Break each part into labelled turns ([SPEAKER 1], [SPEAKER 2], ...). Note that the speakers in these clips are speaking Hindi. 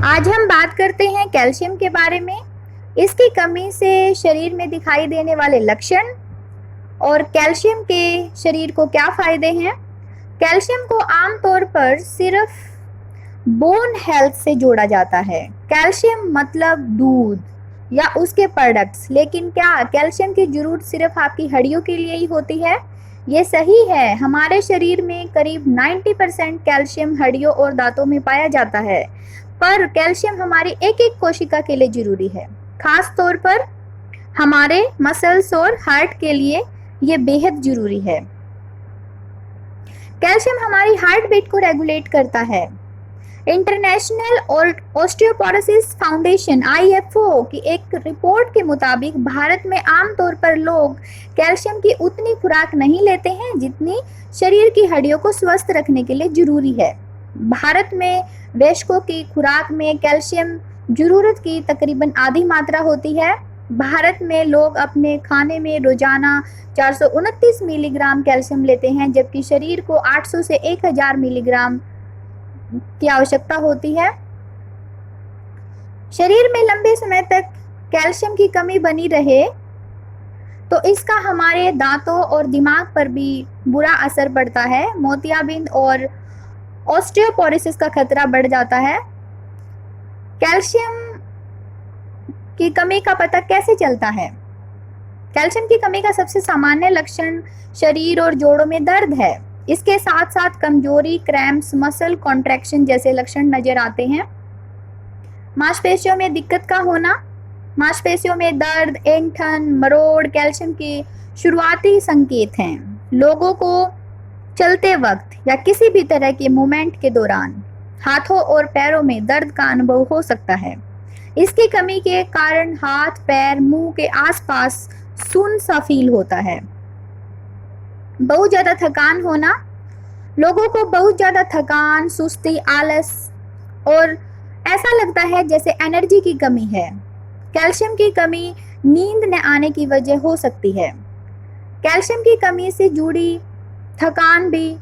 [SPEAKER 1] आज हम बात करते हैं कैल्शियम के बारे में, इसकी कमी से शरीर में दिखाई देने वाले लक्षण और कैल्शियम के शरीर को क्या फायदे हैं। कैल्शियम को आमतौर पर सिर्फ बोन हेल्थ से जोड़ा जाता है। कैल्शियम मतलब दूध या उसके प्रोडक्ट्स, लेकिन क्या कैल्शियम की जरूरत सिर्फ आपकी हड्डियों के लिए ही होती है? ये सही है। हमारे शरीर में करीब 90% कैल्शियम हड्डियों और दांतों में पाया जाता है, पर कैल्शियम हमारी एक एक कोशिका के लिए जरूरी है। खास तौर पर हमारे मसल्स और हार्ट के लिए ये बेहद जरूरी है। कैल्शियम हमारी हार्ट बीट को रेगुलेट करता है। इंटरनेशनल ऑस्टियोपोरोसिस फाउंडेशन (IFO) की एक रिपोर्ट के मुताबिक भारत में आमतौर पर लोग कैल्शियम की उतनी खुराक नहीं लेते हैं जितनी शरीर की हड्डियों को स्वस्थ रखने के लिए जरूरी है। भारत में वयस्कों की खुराक में कैल्शियम जरूरत की तकरीबन आधी मात्रा होती है। भारत में लोग अपने खाने में रोजाना 429 मिलीग्राम कैल्शियम लेते हैं, जबकि शरीर को 800 से 1000 मिलीग्राम की आवश्यकता होती है। शरीर में लंबे समय तक कैल्शियम की कमी बनी रहे तो इसका हमारे दांतों और दिमाग पर भी बुरा असर पड़ता है। मोतियाबिंद और ऑस्टियोपोरोसिस का खतरा बढ़ जाता है। कैल्शियम की कमी का पता कैसे चलता है? कैल्शियम की कमी का सबसे सामान्य लक्षण शरीर और जोड़ों में दर्द है। इसके साथ साथ कमजोरी, क्रैम्प्स, मसल कॉन्ट्रैक्शन जैसे लक्षण नजर आते हैं। मांसपेशियों में दिक्कत का होना, मांसपेशियों में दर्द, ऐंठन, मरोड़ कैल्शियम के शुरुआती संकेत हैं। लोगों को चलते वक्त या किसी भी तरह के मूवमेंट के दौरान हाथों और पैरों में दर्द का अनुभव हो सकता है। इसकी कमी के कारण हाथ, पैर, मुंह के आसपास सुन्न सा फील होता है। बहुत ज्यादा थकान होना, लोगों को बहुत ज्यादा थकान, सुस्ती, आलस और ऐसा लगता है जैसे एनर्जी की कमी है। कैल्शियम की कमी नींद न आने की वजह हो सकती है। कैल्शियम की कमी से जुड़ी थकान भी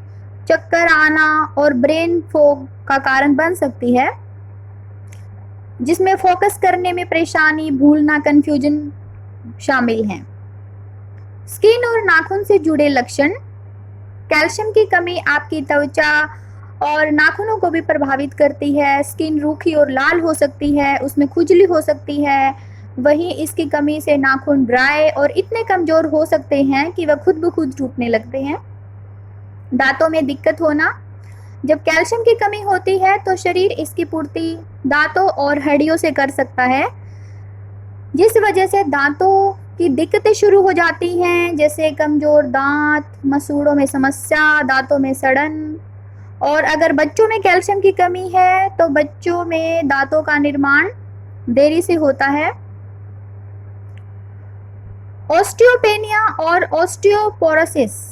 [SPEAKER 1] चक्कर आना और ब्रेन फॉग का कारण बन सकती है, जिसमें फोकस करने में परेशानी, भूलना, कंफ्यूजन शामिल हैं। स्किन और नाखून से जुड़े लक्षण, कैल्शियम की कमी आपकी त्वचा और नाखूनों को भी प्रभावित करती है। स्किन रूखी और लाल हो सकती है, उसमें खुजली हो सकती है। वहीं इसकी कमी से नाखून ड्राई और इतने कमजोर हो सकते हैं कि वह खुद ब खुद टूटने लगते हैं। दांतों में दिक्कत होना, जब कैल्शियम की कमी होती है तो शरीर इसकी पूर्ति दांतों और हड्डियों से कर सकता है, जिस वजह से दांतों की दिक्कतें शुरू हो जाती हैं, जैसे कमजोर दांत, मसूड़ों में समस्या, दांतों में सड़न। और अगर बच्चों में कैल्शियम की कमी है तो बच्चों में दांतों का निर्माण देरी से होता है। ऑस्टियोपेनिया और ऑस्टियोपोरोसिस,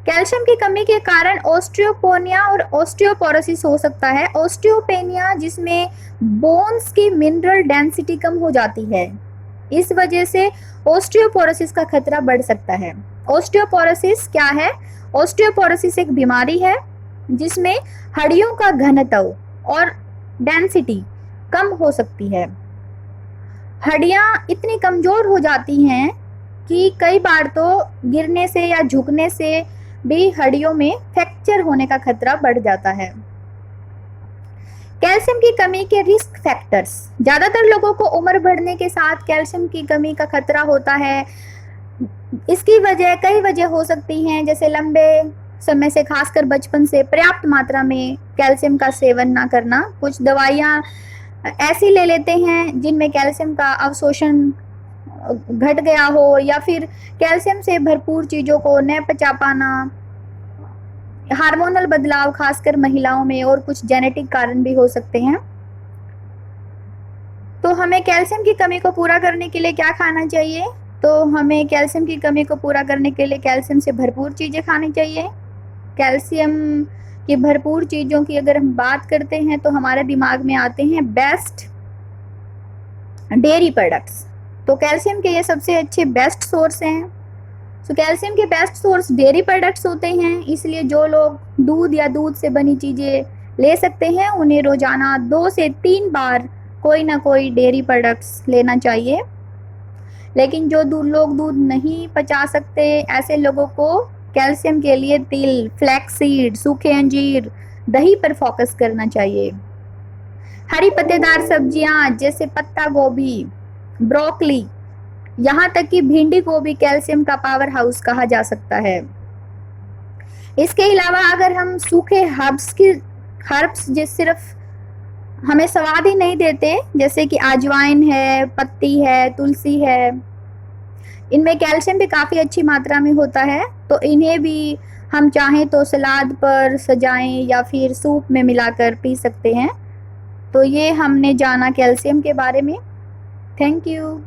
[SPEAKER 1] कैल्शियम की कमी के कारण ऑस्टियोपेनिया और ऑस्टियोपोरोसिस हो सकता है। ऑस्टियोपेनिया जिसमें बोन्स की मिनरल डेंसिटी कम हो जाती है, इस वजह से ऑस्टियोपोरोसिस का खतरा बढ़ सकता है। ऑस्टियोपोरोसिस क्या है? ऑस्टियोपोरोसिस एक बीमारी है जिसमें हड्डियों का घनत्व और डेंसिटी कम हो सकती है। हड्डियां इतनी कमजोर हो जाती हैं कि कई बार तो गिरने से या झुकने से भी हड्डियों में फ्रैक्चर होने का खतरा बढ़ जाता है। कैल्शियम की कमी के रिस्क फैक्टर्स, ज्यादातर लोगों को उम्र बढ़ने के साथ कैल्शियम की कमी का खतरा होता है। इसकी वजह कई वजह हो सकती हैं, जैसे लंबे समय से, खासकर बचपन से पर्याप्त मात्रा में कैल्शियम का सेवन ना करना। कुछ दवाइयाँ ऐसी ले लेते हैं जिनमें कैल्शियम का अवशोषण घट गया हो, या फिर कैल्शियम से भरपूर चीजों को न पचा पाना, हार्मोनल बदलाव खासकर महिलाओं में, और कुछ जेनेटिक कारण भी हो सकते हैं। तो हमें कैल्शियम की कमी को पूरा करने के लिए क्या खाना चाहिए? तो हमें कैल्शियम की कमी को पूरा करने के लिए कैल्शियम से भरपूर चीजें खानी चाहिए। कैल्शियम की भरपूर चीजों की अगर हम बात करते हैं तो हमारे दिमाग में आते हैं बेस्ट डेयरी प्रोडक्ट्स। तो कैल्शियम के ये सबसे अच्छे बेस्ट सोर्स हैं। तो कैल्शियम के बेस्ट सोर्स डेयरी प्रोडक्ट्स होते हैं, इसलिए जो लोग दूध या दूध से बनी चीज़ें ले सकते हैं। उन्हें रोज़ाना 2 से 3 बार कोई ना कोई डेयरी प्रोडक्ट्स लेना चाहिए। लेकिन जो लोग दूध नहीं पचा सकते, ऐसे लोगों को कैल्शियम के लिए तिल, फ्लैक्स सीड, सूखे अंजीर, दही पर फोकस करना चाहिए। हरी पत्तेदार सब्जियां जैसे पत्ता गोभी, ब्रोकली, यहाँ तक कि भिंडी को भी कैल्शियम का पावर हाउस कहा जा सकता है। इसके अलावा अगर हम सूखे हर्ब्स जो सिर्फ हमें स्वाद ही नहीं देते, जैसे कि अजवाइन है, पत्ती है, तुलसी है, इनमें कैल्शियम भी काफ़ी अच्छी मात्रा में होता है, तो इन्हें भी हम चाहें तो सलाद पर सजाएं या फिर सूप में मिलाकर पी सकते हैं। तो ये हमने जाना कैल्शियम के बारे में। Thank you.